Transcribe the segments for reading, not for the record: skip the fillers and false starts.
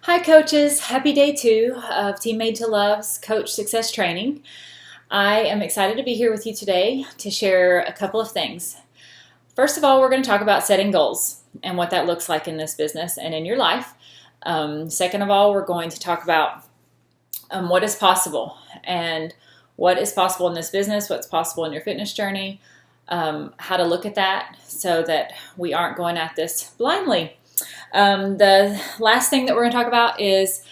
Hi coaches, happy day 2 of Team M2L's Coach Success Training. I am excited to be here with you today to share a couple of things. First of all, we're going to talk about setting goals and what that looks like in this business and in your life. Second of all, we're going to talk about what is possible and what is possible in this business, what's possible in your fitness journey, how to look at that so that we aren't going at this blindly. The last thing that we're going to talk about is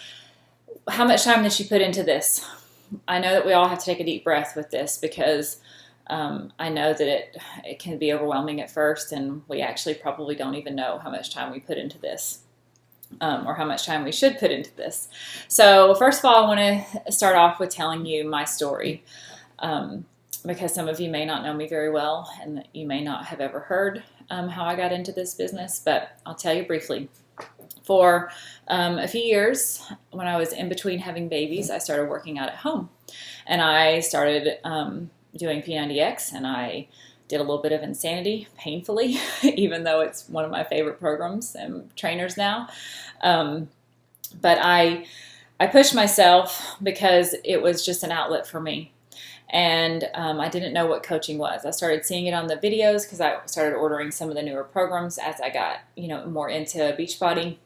how much time that you put into this. I know that we all have to take a deep breath with this because I know that it can be overwhelming at first, and we actually probably don't even know how much time we put into this or how much time we should put into this. So first of all, I want to start off with telling you my story because some of you may not know me very well and you may not have ever heard how I got into this business, but I'll tell you briefly. For a few years, when I was in between having babies, I started working out at home, and I started doing P90X, and I did a little bit of Insanity, painfully, even though it's one of my favorite programs and trainers now. But I pushed myself because it was just an outlet for me. And I didn't know what coaching was. I started seeing it on the videos because I started ordering some of the newer programs as I got, more into Beachbody.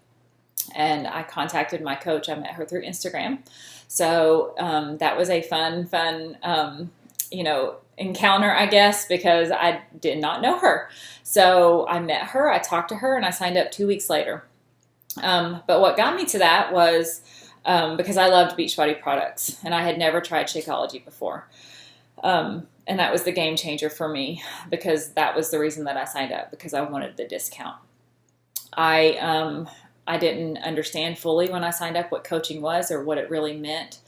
And I contacted my coach. I met her through Instagram. So that was a fun, encounter, I guess, because I did not know her. So I met her, I talked to her, and I signed up 2 weeks later. But what got me to that was because I loved Beachbody products, and I had never tried Shakeology before. And that was the game changer for me because that was the reason that I signed up, because I wanted the discount. I didn't understand fully when I signed up what coaching was or what it really meant.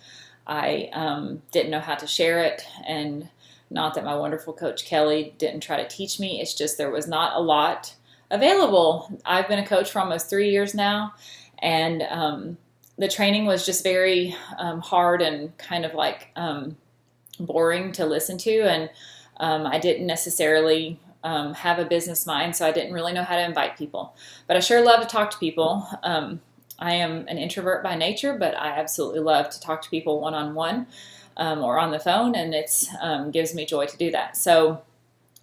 I didn't know how to share it, and not that my wonderful coach Kelly didn't try to teach me. It's just there was not a lot available. I've been a coach for almost 3 years now, and the training was just very hard and kind of like boring to listen to, and I didn't necessarily have a business mind, so I didn't really know how to invite people. But I sure love to talk to people. I am an introvert by nature, but I absolutely love to talk to people one-on-one or on the phone, and it gives me joy to do that. So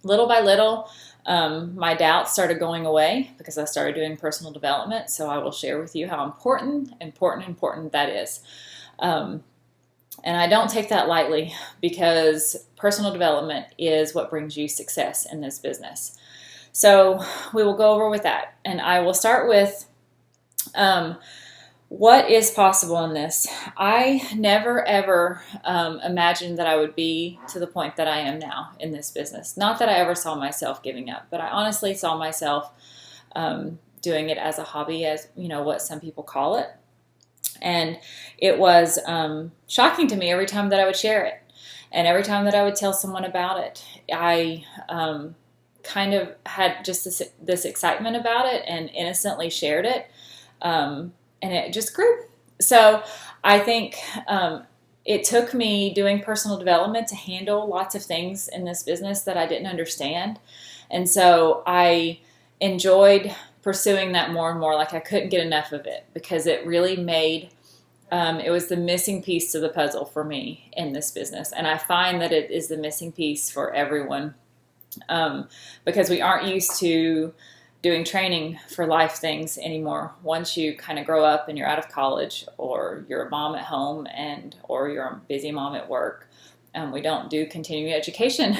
little by little, my doubts started going away because I started doing personal development. So I will share with you how important that is. And I don't take that lightly because personal development is what brings you success in this business. So we will go over with that. And I will start with what is possible in this. I never, ever imagined that I would be to the point that I am now in this business. Not that I ever saw myself giving up, but I honestly saw myself doing it as a hobby, as what some people call it. And it was shocking to me every time that I would share it. And every time that I would tell someone about it, I kind of had just this excitement about it and innocently shared it. And it just grew. So I think it took me doing personal development to handle lots of things in this business that I didn't understand. And so I enjoyed pursuing that more and more. Like I couldn't get enough of it because it really made, it was the missing piece to the puzzle for me in this business. And I find that it is the missing piece for everyone because we aren't used to doing training for life things anymore. Once you kind of grow up and you're out of college, or you're a mom at home, or you're a busy mom at work, we don't do continuing education.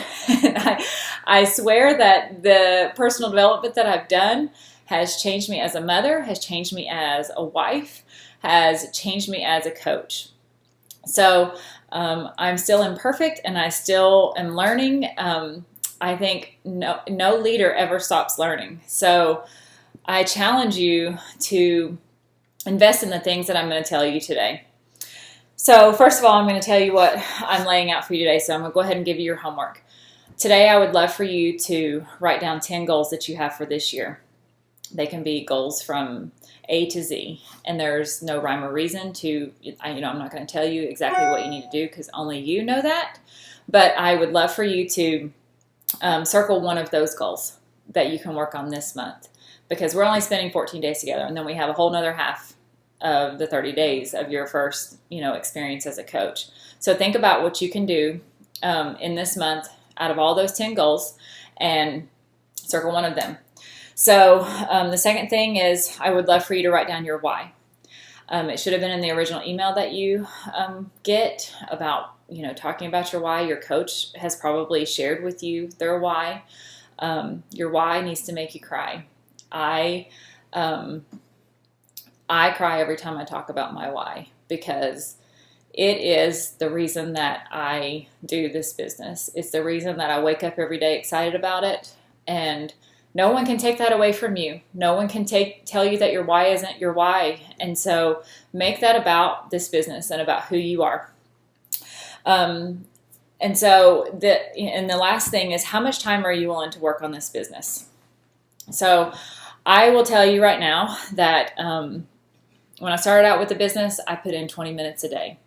I swear that the personal development that I've done has changed me as a mother, has changed me as a wife, has changed me as a coach. So I'm still imperfect and I still am learning. I think no leader ever stops learning. So I challenge you to invest in the things that I'm going to tell you today. So first of all, I'm going to tell you what I'm laying out for you today. So I'm going to go ahead and give you your homework. Today, I would love for you to write down 10 goals that you have for this year. They can be goals from A to Z, and there's no rhyme or reason to, I'm not going to tell you exactly what you need to do because only you know that, but I would love for you to circle one of those goals that you can work on this month, because we're only spending 14 days together, and then we have a whole nother half of the 30 days of your first, experience as a coach. So think about what you can do in this month out of all those 10 goals and circle one of them. So the second thing is I would love for you to write down your why. It should have been in the original email that you get about, talking about your why. Your coach has probably shared with you their why. Your why needs to make you cry. I cry every time I talk about my why because it is the reason that I do this business. It's the reason that I wake up every day excited about it, and no one can take that away from you. No one can tell you that your why isn't your why. And so make that about this business and about who you are. And the last thing is, how much time are you willing to work on this business? So I will tell you right now that when I started out with the business, I put in 20 minutes a day.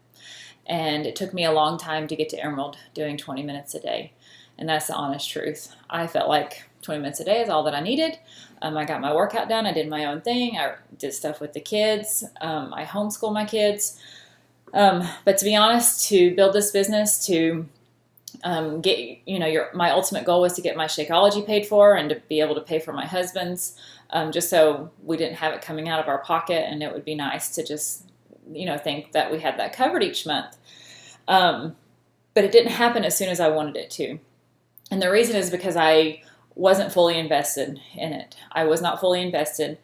And it took me a long time to get to Emerald doing 20 minutes a day. And that's the honest truth. I felt like 20 minutes a day is all that I needed. I got my workout done. I did my own thing. I did stuff with the kids. I homeschool my kids. But to be honest, to build this business, to get, my ultimate goal was to get my Shakeology paid for and to be able to pay for my husband's, just so we didn't have it coming out of our pocket, and it would be nice to just, think that we had that covered each month. But it didn't happen as soon as I wanted it to. And the reason is because I wasn't fully invested in it. I was not fully invested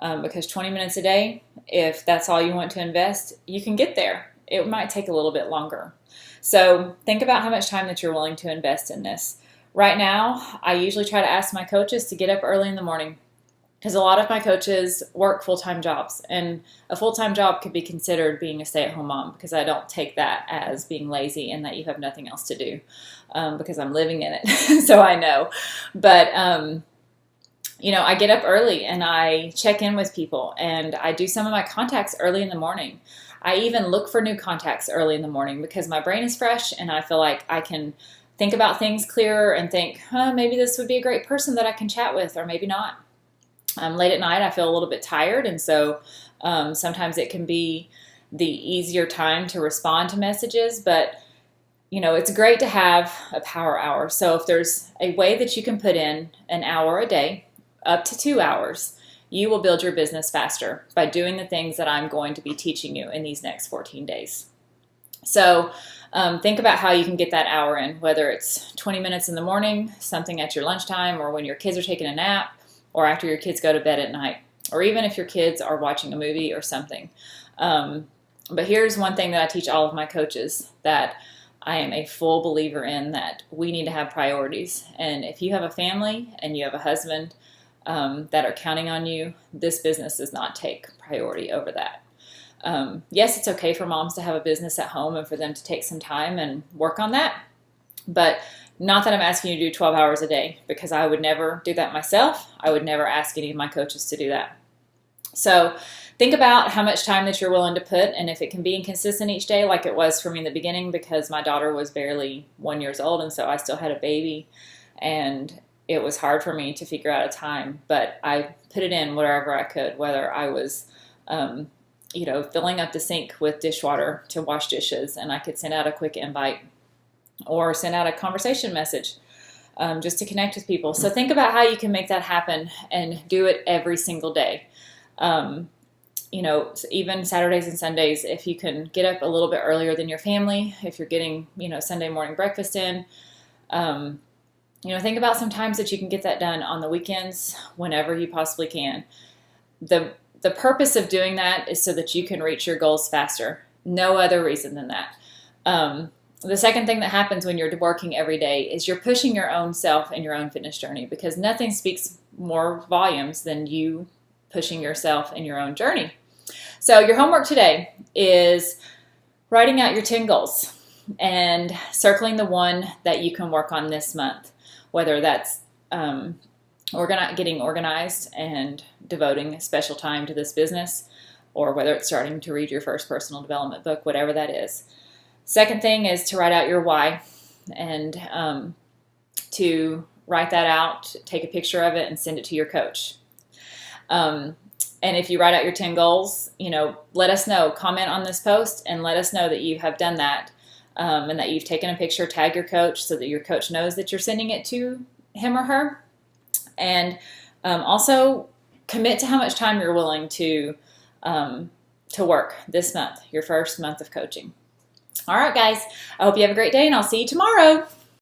because 20 minutes a day, if that's all you want to invest, you can get there. It might take a little bit longer. So think about how much time that you're willing to invest in this. Right now, I usually try to ask my coaches to get up early in the morning because a lot of my coaches work full-time jobs, and a full-time job could be considered being a stay-at-home mom because I don't take that as being lazy and that you have nothing else to do because I'm living in it, so I know. But, I get up early and I check in with people, and I do some of my contacts early in the morning. I even look for new contacts early in the morning because my brain is fresh and I feel like I can think about things clearer and think, maybe this would be a great person that I can chat with, or maybe not. Late at night, I feel a little bit tired, and so sometimes it can be the easier time to respond to messages, but it's great to have a power hour. So if there's a way that you can put in an hour a day, up to 2 hours, you will build your business faster by doing the things that I'm going to be teaching you in these next 14 days. So think about how you can get that hour in, whether it's 20 minutes in the morning, something at your lunchtime, or when your kids are taking a nap, or after your kids go to bed at night, or even if your kids are watching a movie or something. But here's one thing that I teach all of my coaches that I am a full believer in, that we need to have priorities. And if you have a family and you have a husband that are counting on you, this business does not take priority over that. Yes, it's okay for moms to have a business at home and for them to take some time and work on that. But not that I'm asking you to do 12 hours a day, because I would never do that myself. I would never ask any of my coaches to do that. So think about how much time that you're willing to put, and if it can be inconsistent each day like it was for me in the beginning, because my daughter was barely 1 year old, and so I still had a baby, and it was hard for me to figure out a time, but I put it in wherever I could, whether I was filling up the sink with dishwater to wash dishes, and I could send out a quick invite or send out a conversation message just to connect with people. So think about how you can make that happen and do it every single day. Even Saturdays and Sundays, if you can get up a little bit earlier than your family, if you're getting, Sunday morning breakfast in, think about some times that you can get that done on the weekends, whenever you possibly can. The purpose of doing that is so that you can reach your goals faster. No other reason than that. The second thing that happens when you're working every day is you're pushing your own self and your own fitness journey, because nothing speaks more volumes than you pushing yourself in your own journey. So your homework today is writing out your 10 goals and circling the one that you can work on this month, whether that's getting organized and devoting special time to this business, or whether it's starting to read your first personal development book, whatever that is. Second thing is to write out your why, and to write that out, take a picture of it, and send it to your coach. And if you write out your 10 goals, let us know. Comment on this post and let us know that you have done that, and that you've taken a picture, tag your coach so that your coach knows that you're sending it to him or her. And also commit to how much time you're willing to work this month, your first month of coaching. All right, guys, I hope you have a great day, and I'll see you tomorrow.